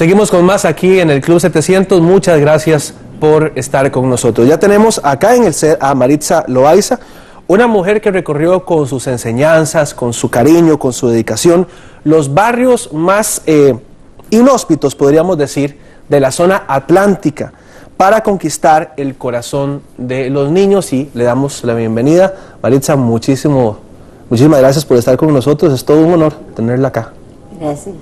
Seguimos con más aquí en el Club 700. Muchas gracias por estar con nosotros. Ya tenemos acá en el set a Maritza Loaiza, una mujer que recorrió con sus enseñanzas, con su cariño, con su dedicación, los barrios más inhóspitos, podríamos decir, de la zona atlántica, para conquistar el corazón de los niños, y le damos la bienvenida. Maritza, muchísimas gracias por estar con nosotros. Es todo un honor tenerla acá. Gracias.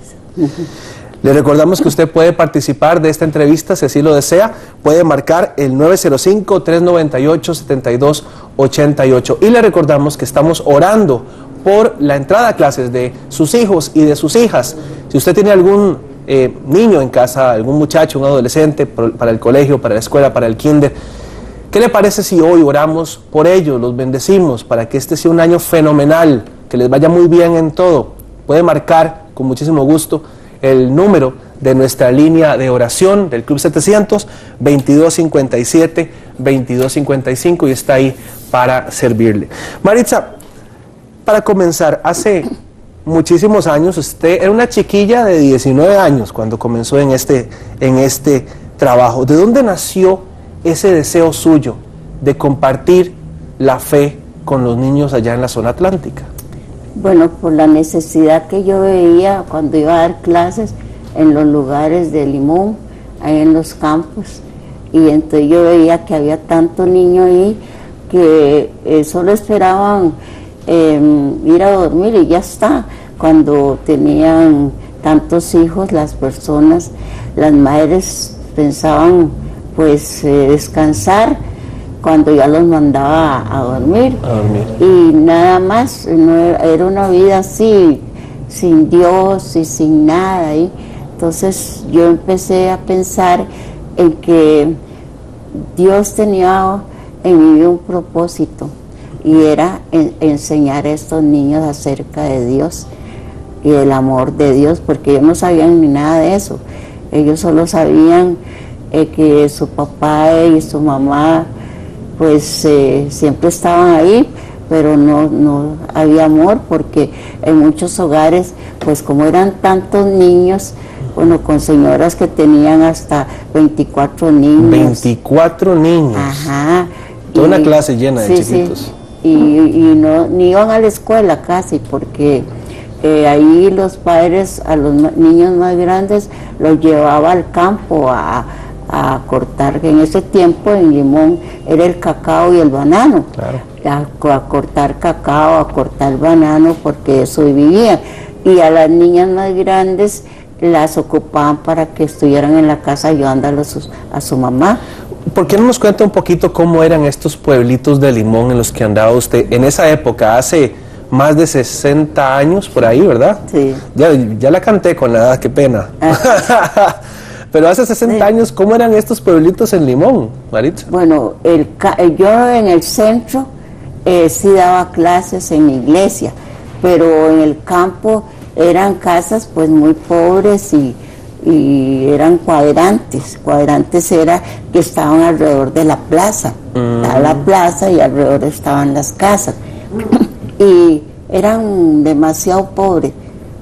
Le recordamos que usted puede participar de esta entrevista si así lo desea. Puede marcar el 905-398-7288. Y le recordamos que estamos orando por la entrada a clases de sus hijos y de sus hijas. Si usted tiene algún niño en casa, algún muchacho, un adolescente, para el colegio, para la escuela, para el kinder, ¿qué le parece si hoy oramos por ellos, los bendecimos, para que este sea un año fenomenal, que les vaya muy bien en todo? Puede marcar con muchísimo gusto el número de nuestra línea de oración del Club 700, 2257-2255, y está ahí para servirle. Maritza, para comenzar, hace muchísimos años, usted era una chiquilla de 19 años cuando comenzó en este trabajo. ¿De dónde nació ese deseo suyo de compartir la fe con los niños allá en la zona atlántica? Bueno, por la necesidad que yo veía cuando iba a dar clases en los lugares de Limón, ahí en los campos, y entonces yo veía que había tanto niño ahí que solo esperaban ir a dormir y ya está. Cuando tenían tantos hijos, las personas, las madres pensaban pues descansar cuando ya los mandaba a dormir. Y nada más, no era una vida así, sin Dios y sin nada. ¿eh? Entonces yo empecé a pensar en que Dios tenía en mi vida un propósito, y era enseñar a estos niños acerca de Dios y del amor de Dios, porque ellos no sabían ni nada de eso. Ellos solo sabían que su papá y su mamá pues siempre estaban ahí, pero no había amor, porque en muchos hogares, pues como eran tantos niños, bueno, con señoras que tenían hasta 24 niños. 24 niños. Ajá. Toda una clase llena de chiquitos. Sí. Y no, ni iban a la escuela casi, porque ahí los padres a los niños más grandes los llevaba al campo a cortar, que en ese tiempo en Limón era el cacao y el banano. Claro. A cortar cacao, a cortar banano, porque eso vivían. Y a las niñas más grandes las ocupaban para que estuvieran en la casa ayudándolos a su mamá. ¿Por qué no nos cuenta un poquito cómo eran estos pueblitos de Limón en los que andaba usted en esa época, hace más de 60 años por ahí, ¿verdad? Sí. Ya la canté con la edad, qué pena. Pero hace 60 años, ¿cómo eran estos pueblitos en Limón, Maritza? Bueno, yo en el centro sí daba clases en mi iglesia, pero en el campo eran casas pues muy pobres y eran cuadrantes. Cuadrantes era que estaban alrededor de la plaza. Estaba la plaza y alrededor estaban las casas. Y eran demasiado pobres.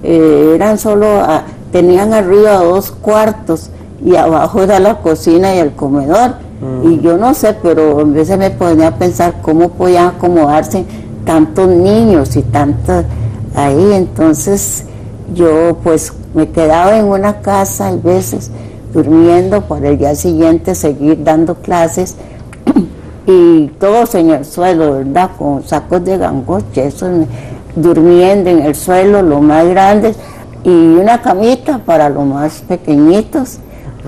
Eran solo, tenían arriba 2 cuartos y abajo era la cocina y el comedor. Y yo no sé, pero a veces me ponía a pensar cómo podían acomodarse tantos niños y tantos ahí. Entonces yo pues me quedaba en una casa a veces durmiendo para el día siguiente seguir dando clases, y todos en el suelo, ¿verdad? Con sacos de gangoche, eso, durmiendo en el suelo, los más grandes, y una camita para los más pequeñitos,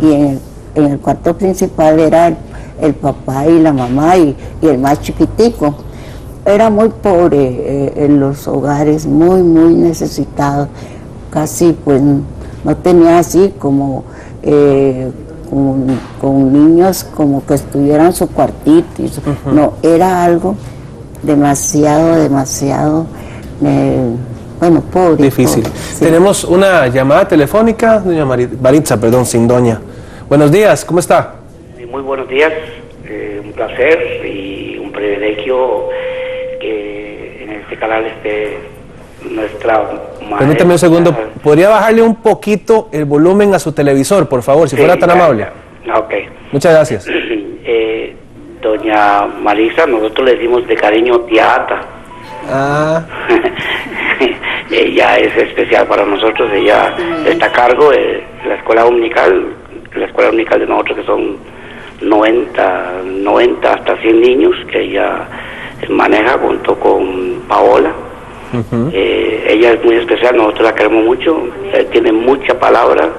y en el cuarto principal era el papá y la mamá y el más chiquitico. Era muy pobre en los hogares, muy necesitados. Casi pues no tenía así como con niños como que estuvieran su cuartito. No, era algo demasiado bueno, pobre. Difícil. Pobre, sí. Tenemos una llamada telefónica, doña Maritza, perdón, sin doña. Buenos días, ¿cómo está? Muy buenos días, un placer y un privilegio que en este canal esté nuestra Permítame un segundo, ¿podría bajarle un poquito el volumen a su televisor, por favor, si fuera tan amable? Ok. Muchas gracias. Doña Marisa, nosotros le decimos de cariño tía Ata. Ah. Ella es especial para nosotros, ella está a cargo de la escuela dominical de nosotros, que son 90 hasta 100 niños que ella maneja junto con Paola. Ella es muy especial, nosotros la queremos mucho, tiene mucha palabra.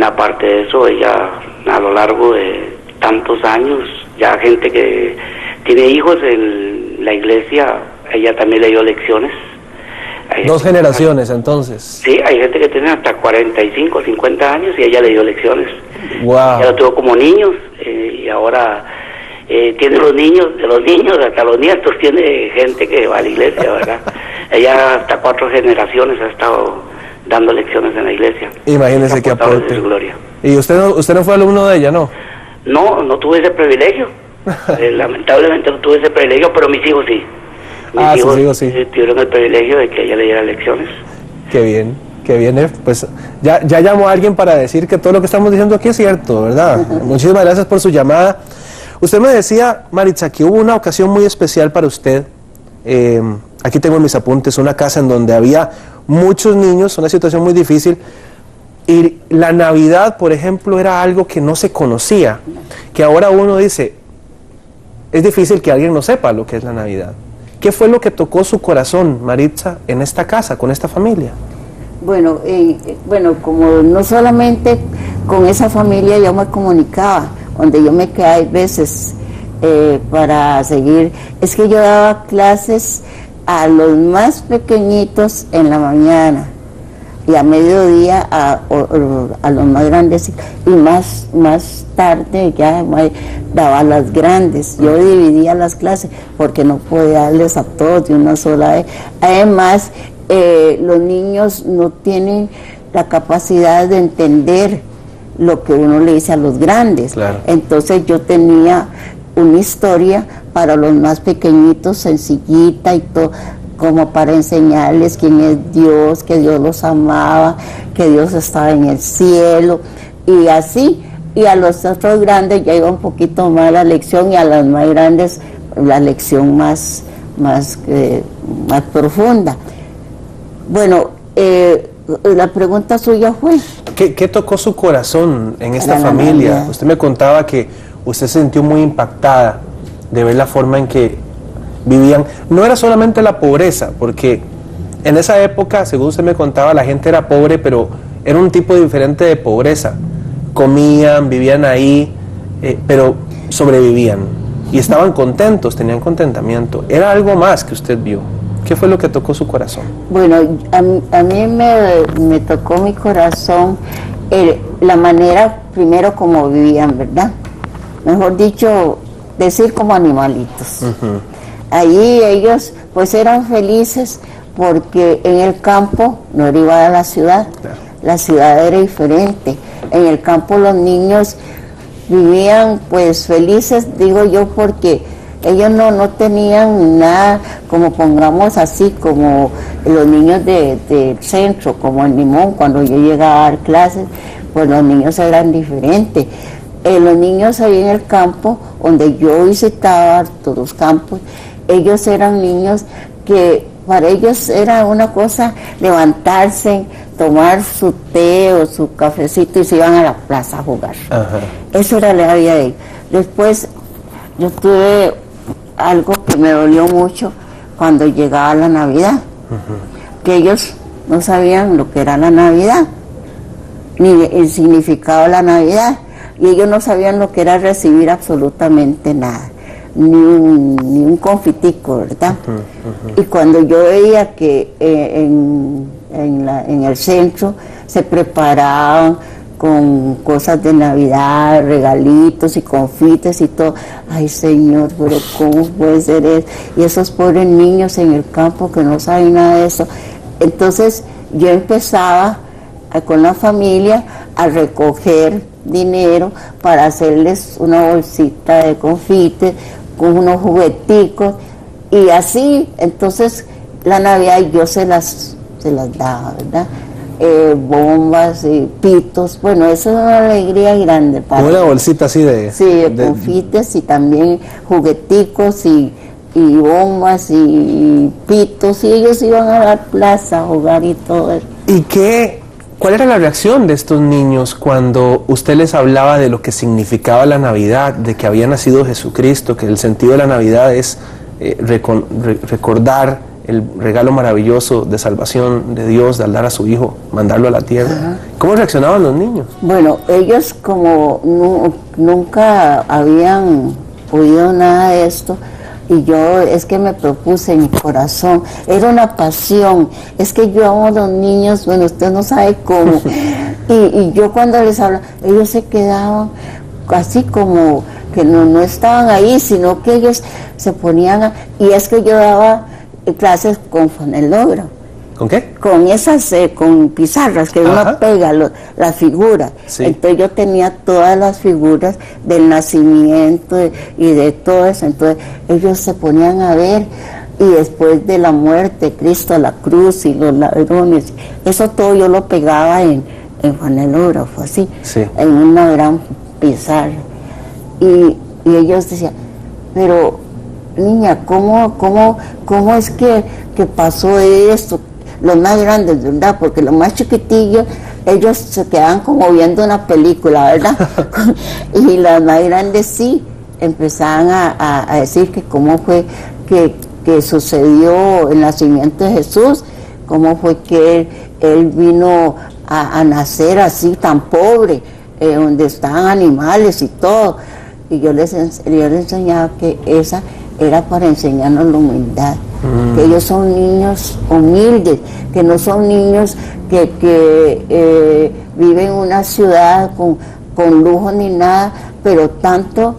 Aparte de eso, ella a lo largo de tantos años, ya gente que tiene hijos en la iglesia, ella también le dio lecciones. Dos generaciones, entonces. Sí, hay gente que tiene hasta 45, 50 años y ella le dio lecciones. Wow. Ella lo tuvo como niños y ahora tiene los niños, de los niños hasta los nietos, tiene gente que va a la iglesia, ¿verdad? Ella hasta 4 generaciones ha estado dando lecciones en la iglesia. Imagínese qué aporte. ¿Y usted no fue alumno de ella, no? No tuve ese privilegio. Lamentablemente no tuve ese privilegio, pero mis hijos sí. Sus hijos sí. Tuvieron el privilegio de que ella le diera lecciones. Qué bien, pues ya llamó a alguien para decir que todo lo que estamos diciendo aquí es cierto, ¿verdad? Muchísimas gracias por su llamada. Usted me decía, Maritza, que hubo una ocasión muy especial para usted. Aquí tengo en mis apuntes una casa en donde había muchos niños, una situación muy difícil, y la Navidad, por ejemplo, era algo que no se conocía, que ahora uno dice, es difícil que alguien no sepa lo que es la Navidad. ¿Qué fue lo que tocó su corazón, Maritza, en esta casa, con esta familia? Bueno, como no solamente con esa familia yo me comunicaba, donde yo me quedaba a veces para seguir, es que yo daba clases a los más pequeñitos en la mañana y a mediodía a los más grandes y más tarde ya daba a las grandes. Yo dividía las clases porque no podía darles a todos de una sola vez. Además, los niños no tienen la capacidad de entender lo que uno le dice a los grandes. Claro. Entonces yo tenía una historia para los más pequeñitos, sencillita y todo, como para enseñarles quién es Dios, que Dios los amaba, que Dios estaba en el cielo, y así. Y a los otros grandes ya iba un poquito más la lección, y a los más grandes la lección más profunda. Bueno, la pregunta suya fue... ¿Qué tocó su corazón en esta familia? Usted me contaba que usted se sintió muy impactada de ver la forma en que vivían. No era solamente la pobreza, porque en esa época, según usted me contaba, la gente era pobre, pero era un tipo diferente de pobreza. Comían, vivían ahí, pero sobrevivían. Y estaban contentos, tenían contentamiento. Era algo más que usted vio. ¿Qué fue lo que tocó su corazón? Bueno, a mí me tocó mi corazón la manera, primero, como vivían, ¿verdad? Mejor dicho, decir como animalitos. Allí ellos pues eran felices porque en el campo no era igual a la ciudad. Claro. La ciudad era diferente. En el campo los niños vivían pues felices, digo yo, porque ellos no tenían nada, como pongamos así, como los niños del centro, como en Limón, cuando yo llegaba a dar clases, pues los niños eran diferentes. Los niños ahí en el campo, donde yo visitaba todos los campos, ellos eran niños que para ellos era una cosa levantarse, tomar su té o su cafecito y se iban a la plaza a jugar. Ajá. Eso era la vida de ellos. Después yo tuve algo que me dolió mucho cuando llegaba la Navidad, que ellos no sabían lo que era la Navidad, ni el significado de la Navidad, y ellos no sabían lo que era recibir absolutamente nada, ni un confitico, ¿verdad? Y cuando yo veía que en el centro se preparaban con cosas de Navidad, regalitos y confites y todo. Ay, Señor, pero ¿cómo puede ser eso? Y esos pobres niños en el campo que no saben nada de eso. Entonces yo empezaba con la familia a recoger dinero para hacerles una bolsita de confites con unos jugueticos y así. Entonces la Navidad yo se las daba, ¿verdad? Bombas, pitos, bueno, eso es una alegría grande para una bolsita así de... Sí, de confites y también jugueticos y bombas y pitos, y ellos iban a la plaza a jugar y todo eso. ¿Y cuál era la reacción de estos niños cuando usted les hablaba de lo que significaba la Navidad, de que había nacido Jesucristo, que el sentido de la Navidad es recordar el regalo maravilloso de salvación de Dios, de al dar a su Hijo, mandarlo a la tierra? Ajá. ¿Cómo reaccionaban los niños? Bueno, ellos como nunca habían oído nada de esto, y yo es que me propuse en mi corazón, era una pasión, es que yo amo a los niños, bueno, usted no sabe cómo, y yo cuando les hablaba, ellos se quedaban así como que no estaban ahí, sino que ellos se ponían y es que yo daba clases con flanelógrafo. ¿Con qué? Con esas, con pizarras que uno pega las figuras. Sí. Entonces yo tenía todas las figuras del nacimiento y de todo eso. Entonces ellos se ponían a ver, y después de la muerte, Cristo a la cruz y los ladrones, eso todo yo lo pegaba en flanelógrafo, así, sí, en una gran pizarra. Y ellos decían, pero niña, ¿cómo es que pasó esto? Los más grandes, ¿verdad? Porque los más chiquitillos, ellos se quedaban como viendo una película, ¿verdad? Y los más grandes sí, empezaban a decir que cómo fue que sucedió el nacimiento de Jesús, cómo fue que él vino a nacer así tan pobre, donde estaban animales y todo. Y yo les enseñaba que esa era para enseñarnos la humildad, que ellos son niños humildes, que no son niños que viven en una ciudad con lujo ni nada, pero tanto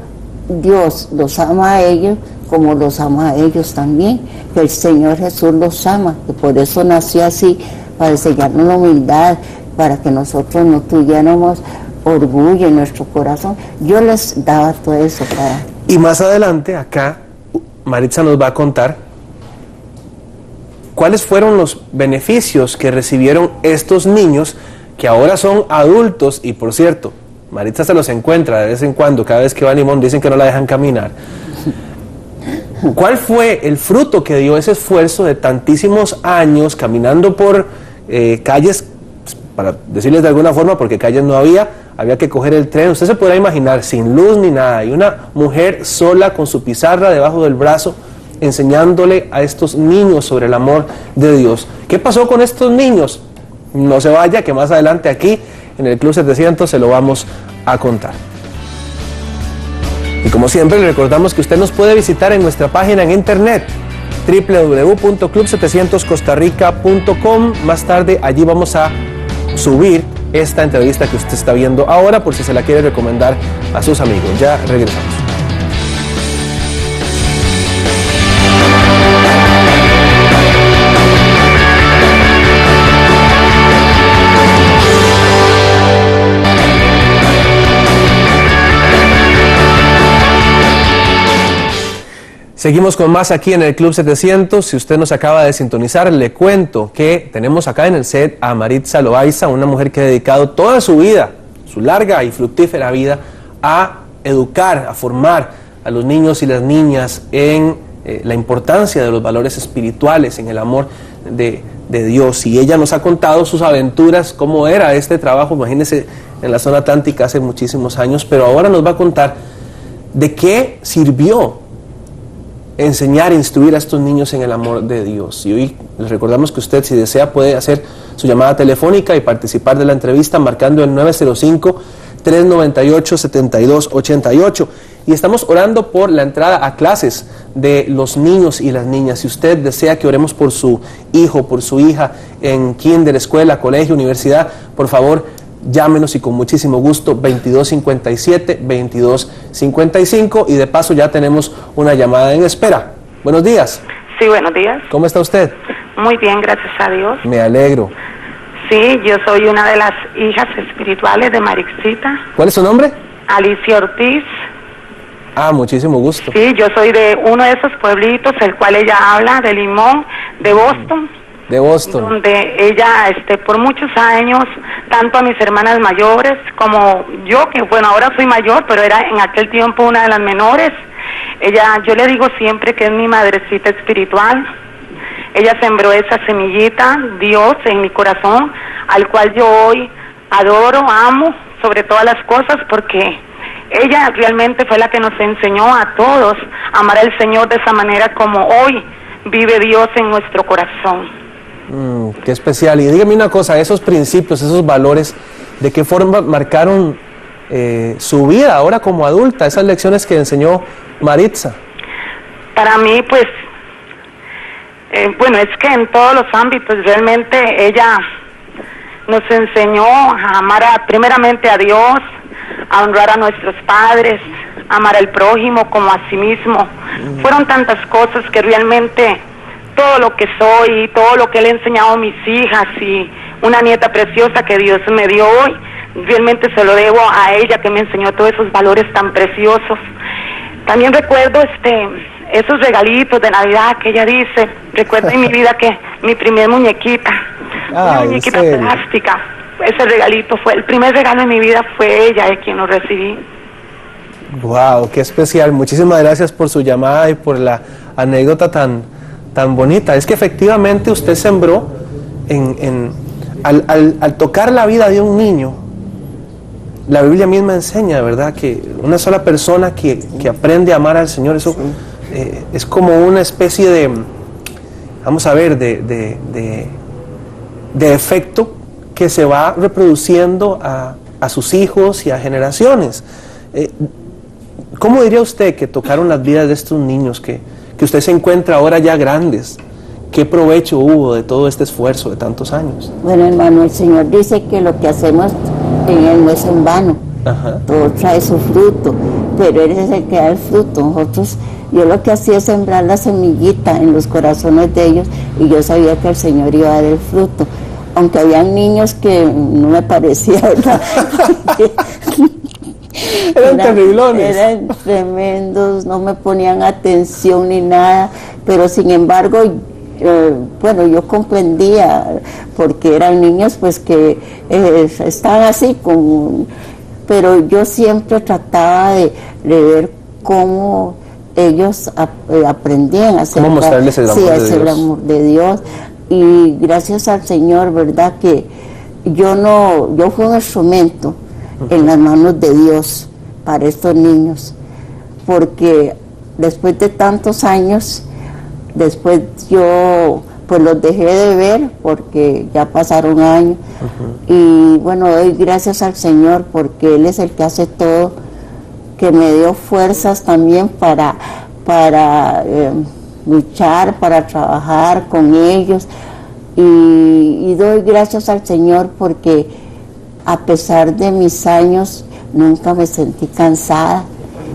Dios los ama a ellos como los ama a ellos también, que el Señor Jesús los ama, que por eso nació así, para enseñarnos la humildad, para que nosotros no tuviéramos orgullo en nuestro corazón. Yo les daba todo eso para... Y más adelante, acá, Maritza nos va a contar cuáles fueron los beneficios que recibieron estos niños que ahora son adultos. Y por cierto, Maritza se los encuentra de vez en cuando, cada vez que va a Limón dicen que no la dejan caminar. ¿Cuál fue el fruto que dio ese esfuerzo de tantísimos años caminando por calles, para decirles de alguna forma, porque calles no había que coger el tren? Usted se podrá imaginar, sin luz ni nada, y una mujer sola con su pizarra debajo del brazo, enseñándole a estos niños sobre el amor de Dios. ¿Qué pasó con estos niños? No se vaya, que más adelante aquí, en el Club 700, se lo vamos a contar. Y como siempre, le recordamos que usted nos puede visitar en nuestra página en internet, www.club700costarrica.com. Más tarde, allí vamos a subir esta entrevista que usted está viendo ahora, por si se la quiere recomendar a sus amigos. Ya regresamos. Seguimos con más aquí en el Club 700. Si usted nos acaba de sintonizar, le cuento que tenemos acá en el set a Maritza Loaiza, una mujer que ha dedicado toda su vida, su larga y fructífera vida, a educar, a formar a los niños y las niñas en la importancia de los valores espirituales, en el amor de Dios. Y ella nos ha contado sus aventuras, cómo era este trabajo, imagínense, en la zona atlántica hace muchísimos años, pero ahora nos va a contar de qué sirvió enseñar e instruir a estos niños en el amor de Dios. Y hoy les recordamos que usted, si desea, puede hacer su llamada telefónica y participar de la entrevista marcando el 905-398-7288. Y estamos orando por la entrada a clases de los niños y las niñas. Si usted desea que oremos por su hijo, por su hija en kinder, escuela, colegio, universidad, por favor, llámenos y con muchísimo gusto, 2257-2255, y de paso ya tenemos una llamada en espera. Buenos días. Sí, buenos días. ¿Cómo está usted? Muy bien, gracias a Dios. Me alegro. Sí, yo soy una de las hijas espirituales de Marixita. ¿Cuál es su nombre? Alicia Ortiz. Ah, muchísimo gusto. Sí, yo soy de uno de esos pueblitos, el cual ella habla, de Limón, de Boston. De Boston. Donde ella, por muchos años, tanto a mis hermanas mayores como yo, que bueno, ahora soy mayor, pero era en aquel tiempo una de las menores. Ella, yo le digo siempre que es mi madrecita espiritual. Ella sembró esa semillita, Dios, en mi corazón, al cual yo hoy adoro, amo, sobre todas las cosas, porque ella realmente fue la que nos enseñó a todos a amar al Señor de esa manera como hoy vive Dios en nuestro corazón. Qué especial. Y dígame una cosa, esos principios, esos valores, ¿de qué forma marcaron su vida ahora como adulta? Esas lecciones que enseñó Maritza. Para mí, pues, bueno, es que en todos los ámbitos realmente ella nos enseñó a amar primeramente a Dios, a honrar a nuestros padres, a amar al prójimo como a sí mismo. Fueron tantas cosas que realmente todo lo que soy, todo lo que le he enseñado a mis hijas y una nieta preciosa que Dios me dio hoy, realmente se lo debo a ella, que me enseñó todos esos valores tan preciosos. También recuerdo esos regalitos de Navidad que ella dice. Recuerdo en mi vida que mi primer muñequita, una muñequita plástica, ese regalito fue el primer regalo de mi vida, fue ella de quien lo recibí. Wow, qué especial. Muchísimas gracias por su llamada y por la anécdota tan bonita. Es que efectivamente usted sembró al tocar la vida de un niño. La Biblia misma enseña, ¿verdad?, que una sola persona que aprende a amar al Señor, eso es como una especie de, vamos a ver, de efecto que se va reproduciendo a sus hijos y a generaciones. ¿Cómo diría usted que tocaron las vidas de estos niños que usted se encuentra ahora ya grandes? ¿Qué provecho hubo de todo este esfuerzo de tantos años? Bueno, hermano, el Señor dice que lo que hacemos en Él no es en vano. Ajá. Todo trae su fruto, pero Él es el que da el fruto. Nosotros, yo lo que hacía es sembrar la semillita en los corazones de ellos, y yo sabía que el Señor iba a dar el fruto. Aunque habían niños que no me parecía, ¿verdad? Eran terriblones. Eran tremendos, no me ponían atención ni nada, pero sin embargo, bueno, yo comprendía, porque eran niños pues que estaban así, pero yo siempre trataba de ver cómo ellos aprendían a hacer, cómo mostrarles el amor, el amor de Dios. Y gracias al Señor, verdad, que yo fui un instrumento en las manos de Dios para estos niños, porque después de tantos años, después yo pues los dejé de ver porque ya pasaron años. Y bueno, doy gracias al Señor porque Él es el que hace todo, que me dio fuerzas también para luchar, para trabajar con ellos, y doy gracias al Señor porque a pesar de mis años nunca me sentí cansada.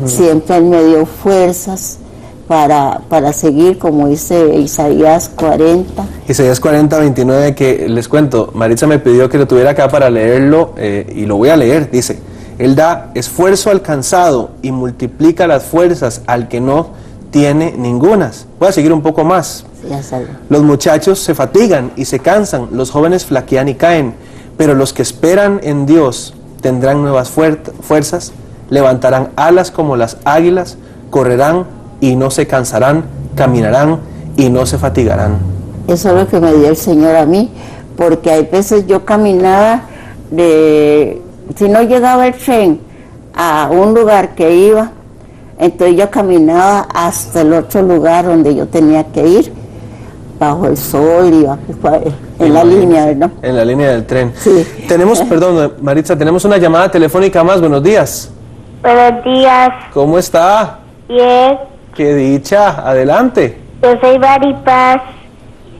Siempre Él me dio fuerzas para seguir, como dice Isaías 40. Isaías 40, 29, que les cuento, Maritza me pidió que lo tuviera acá para leerlo, y lo voy a leer. Dice: Él da esfuerzo al cansado y multiplica las fuerzas al que no tiene ningunas. Voy a seguir un poco más. Ya salgo. Los muchachos se fatigan y se cansan, los jóvenes flaquean y caen, pero los que esperan en Dios tendrán nuevas fuerzas, levantarán alas como las águilas, correrán y no se cansarán, caminarán y no se fatigarán. Eso es lo que me dio el Señor a mí, porque hay veces yo caminaba, si no llegaba el tren a un lugar que iba, entonces yo caminaba hasta el otro lugar donde yo tenía que ir, bajo el sol, y en la línea, ¿verdad? En la línea del tren. Sí. Tenemos, perdón, Maritza, tenemos una llamada telefónica más. Buenos días. Buenos días. ¿Cómo está? Bien. ¡Qué dicha! Adelante. Yo soy Maripaz.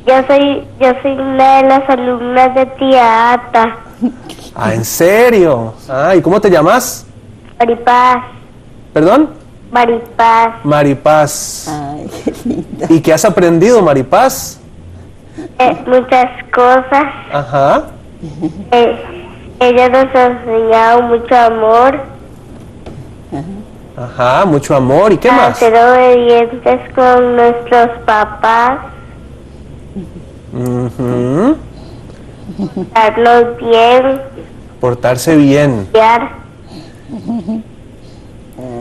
Yo soy una de las alumnas de tía Ata. Ah, ¿en serio? Ah, ¿y cómo te llamas? Maripaz. ¿Perdón? Maripaz. Maripaz. Ay, qué linda. ¿Y qué has aprendido, Maripaz? Muchas cosas. Ajá. Ella nos ha enseñado mucho amor. Ajá, mucho amor. ¿Y qué A más? ser obedientes con nuestros papás. Ujú. Darlos bien, Portarse bien. guiar.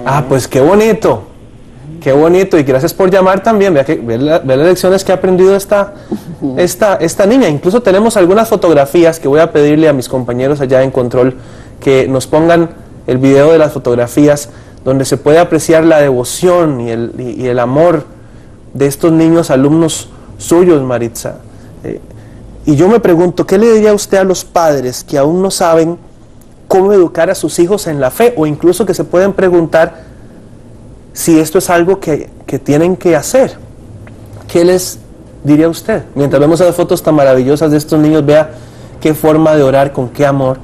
Ah, pues qué bonito. Qué bonito. Y gracias por llamar también. Vea las lecciones que ha aprendido esta niña. Incluso tenemos algunas fotografías que voy a pedirle a mis compañeros allá en control que nos pongan el video de las fotografías donde se puede apreciar la devoción y el amor de estos niños alumnos suyos, Maritza. Y yo me pregunto, ¿qué le diría usted a los padres que aún no saben cómo educar a sus hijos en la fe, o incluso que se pueden preguntar si esto es algo que tienen que hacer? ¿Qué les diría usted? Mientras vemos esas fotos tan maravillosas de estos niños, vea qué forma de orar, con qué amor.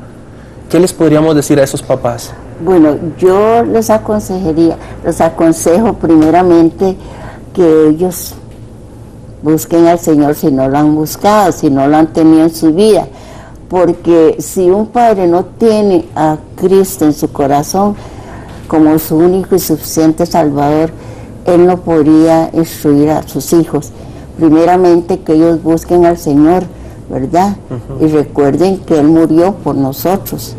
¿Qué les podríamos decir a esos papás? Bueno, yo les aconsejo primeramente que ellos busquen al Señor si no lo han buscado, si no lo han tenido en su vida. Porque si un padre no tiene a Cristo en su corazón como su único y suficiente Salvador, él no podría instruir a sus hijos. Primeramente que ellos busquen al Señor, ¿verdad? Y recuerden que Él murió por nosotros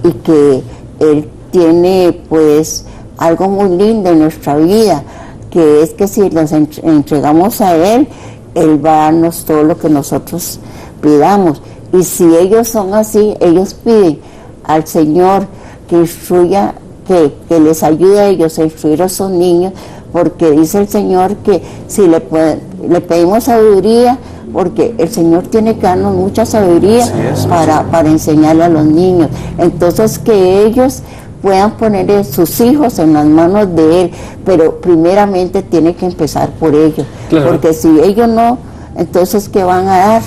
y que Él tiene pues algo muy lindo en nuestra vida, que es que si nos entregamos a Él, Él va a darnos todo lo que nosotros pidamos. Y si ellos son así, ellos piden al Señor que instruya, que les ayude a ellos a instruir a esos niños, porque dice el Señor que si le pedimos sabiduría, porque el Señor tiene que darnos mucha sabiduría para enseñarle a los niños. Entonces que ellos puedan poner sus hijos en las manos de Él, pero primeramente tiene que empezar por ellos, claro. Porque si ellos no, entonces ¿qué van a dar?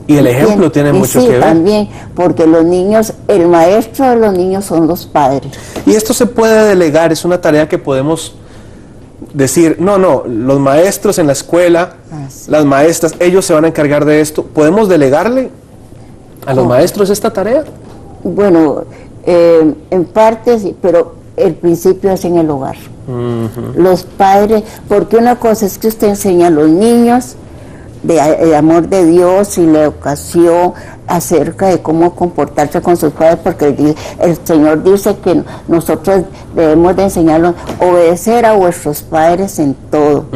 Y el ejemplo tiene mucho que ver. Sí, también, porque los niños, el maestro de los niños son los padres. Y esto se puede delegar, es una tarea que podemos decir, no, los maestros en la escuela, las maestras, ellos se van a encargar de esto. ¿Podemos delegarle a los maestros esta tarea? Bueno, en parte sí, pero el principio es en el hogar. Los padres, porque una cosa es que usted enseña a los niños de amor de Dios y la educación acerca de cómo comportarse con sus padres, porque el Señor dice que nosotros debemos de enseñarlos a obedecer a vuestros padres en todo,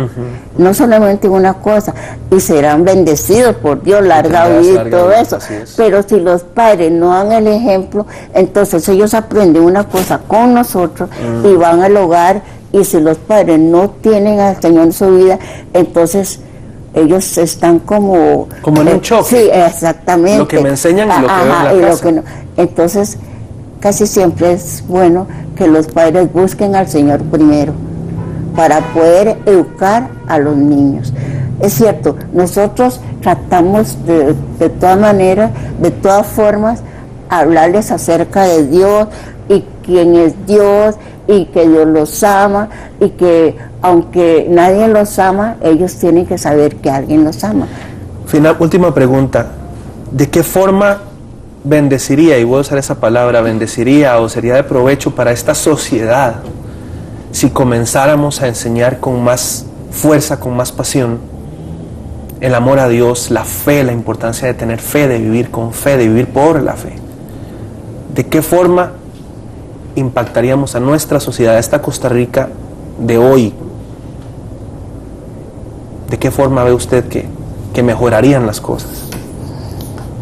no solamente una cosa, y serán bendecidos por Dios, larga vida y todo eso, pero si los padres no dan el ejemplo, entonces ellos aprenden una cosa con nosotros y van al hogar, y si los padres no tienen al Señor en su vida, entonces ellos están como en un choque. Sí, exactamente. Lo que me enseñan y lo que veo en la casa. No. Entonces, casi siempre es bueno que los padres busquen al Señor primero para poder educar a los niños. Es cierto, nosotros tratamos de todas maneras, de todas formas, hablarles acerca de Dios y quién es Dios y que Dios los ama y que aunque nadie los ama, ellos tienen que saber que alguien los ama. Última pregunta, ¿de qué forma bendeciría, y voy a usar esa palabra, bendeciría o sería de provecho para esta sociedad si comenzáramos a enseñar con más fuerza, con más pasión, el amor a Dios, la fe, la importancia de tener fe, de vivir con fe, de vivir por la fe? ¿De qué forma impactaríamos a nuestra sociedad, a esta Costa Rica de hoy? ¿De qué forma ve usted que mejorarían las cosas?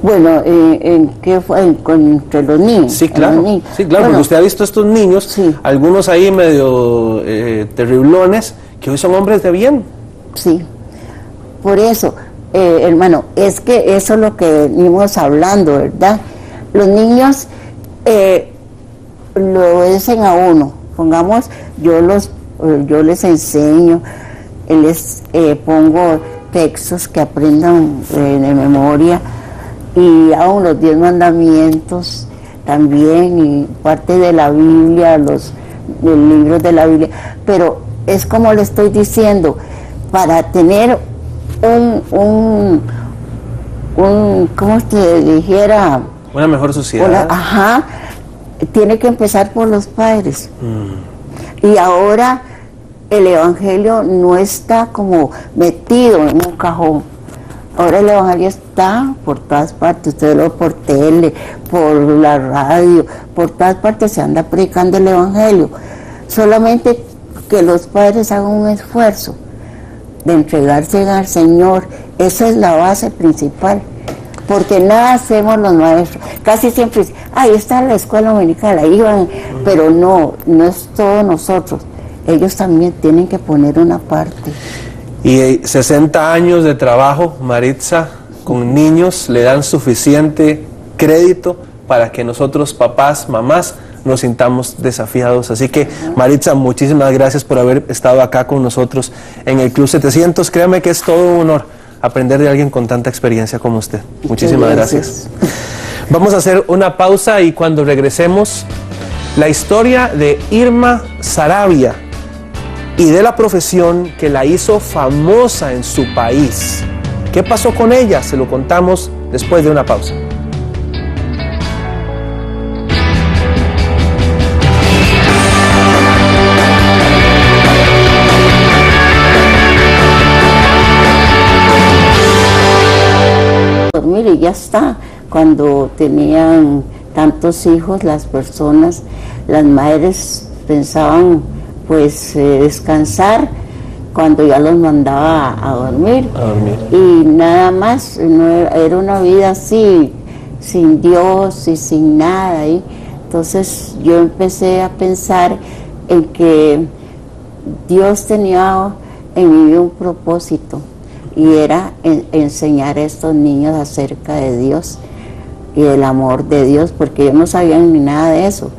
Bueno, entre los niños. Sí, claro, niños. Sí, claro, bueno, porque usted ha visto estos niños, sí, algunos ahí medio terriblones, que hoy son hombres de bien. Sí, por eso, hermano, es que eso es lo que venimos hablando, ¿verdad? Los niños lo obedecen a uno. Pongamos, yo les enseño, les pongo textos que aprendan de memoria, y aún los 10 mandamientos también, y parte de la Biblia, los libros de la Biblia, pero es como le estoy diciendo, para tener ¿cómo te dijera? Una mejor sociedad. Tiene que empezar por los padres. Y ahora el Evangelio no está como metido en un cajón. Ahora el evangelio está por todas partes, usted lo ve por tele, por la radio, por todas partes se anda predicando el evangelio. Solamente que los padres hagan un esfuerzo de entregarse al Señor, esa es la base principal. Porque nada hacemos los maestros, casi siempre dicen, ahí está la escuela dominical, ahí van, pero no es todo nosotros, ellos también tienen que poner una parte. Y 60 años de trabajo, Maritza, con niños, le dan suficiente crédito para que nosotros, papás, mamás, nos sintamos desafiados. Así que, Maritza, muchísimas gracias por haber estado acá con nosotros en el Club 700. Créame que es todo un honor aprender de alguien con tanta experiencia como usted. Muchísimas gracias. Vamos a hacer una pausa y cuando regresemos, la historia de Irma Saravia y de la profesión que la hizo famosa en su país. ¿Qué pasó con ella? Se lo contamos después de una pausa. Mire, ya está. Cuando tenían tantos hijos, las personas, las madres pensaban pues descansar cuando ya los mandaba a dormir. Y nada más, era una vida así, sin Dios y sin nada. Entonces yo empecé a pensar en que Dios tenía en mi vida un propósito, y era enseñar a estos niños acerca de Dios y del amor de Dios, porque ellos no sabían ni nada de eso.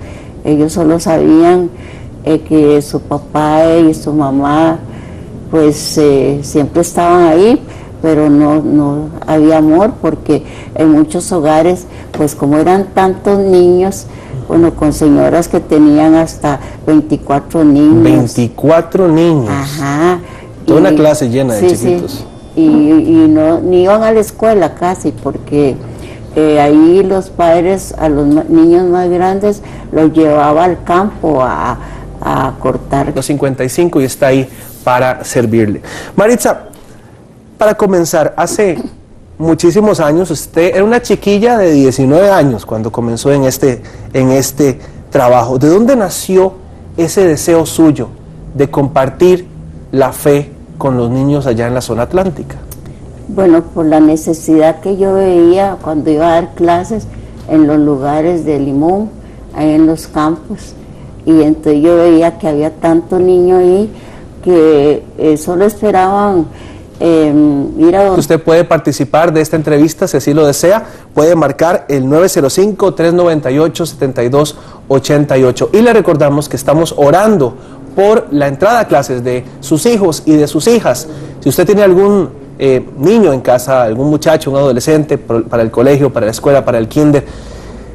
Ellos solo sabían que su papá y su mamá pues siempre estaban ahí, pero no había amor, porque en muchos hogares, pues como eran tantos niños, bueno, con señoras que tenían hasta 24 niños. 24 niños. Ajá. Toda una clase llena de chiquitos. Sí. Y no, ni iban a la escuela casi, porque ahí los padres a los niños más grandes los llevaba al campo a cortar. Los 55 y está ahí para servirle. Maritza, para comenzar, hace muchísimos años, usted era una chiquilla de 19 años cuando comenzó en este trabajo. ¿De dónde nació ese deseo suyo de compartir la fe con los niños allá en la zona atlántica? Bueno, por la necesidad que yo veía cuando iba a dar clases en los lugares de Limón, ahí en los campos, y entonces yo veía que había tanto niño ahí que solo esperaban ir a... Usted puede participar de esta entrevista si así lo desea, puede marcar el 905-398-7288 y le recordamos que estamos orando por la entrada a clases de sus hijos y de sus hijas. Si usted tiene algún niño en casa, algún muchacho, un adolescente para el colegio, para la escuela, para el kinder,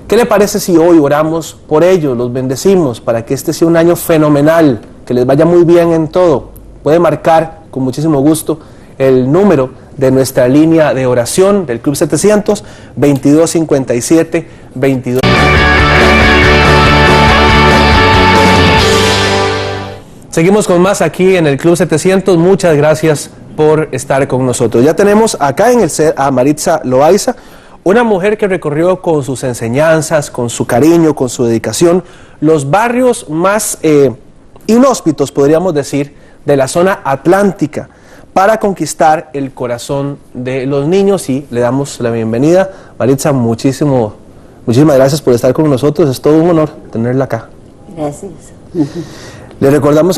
¿qué le parece si hoy oramos por ellos, los bendecimos para que este sea un año fenomenal, que les vaya muy bien en todo? Puede marcar con muchísimo gusto el número de nuestra línea de oración del Club 700, 2257-22. Seguimos con más aquí en el Club 700. Muchas gracias por estar con nosotros. Ya tenemos acá en el set a Maritza Loaiza, una mujer que recorrió con sus enseñanzas, con su cariño, con su dedicación, los barrios más inhóspitos, podríamos decir, de la zona atlántica, para conquistar el corazón de los niños, y le damos la bienvenida. Maritza, muchísimas gracias por estar con nosotros. Es todo un honor tenerla acá. Gracias. Le recordamos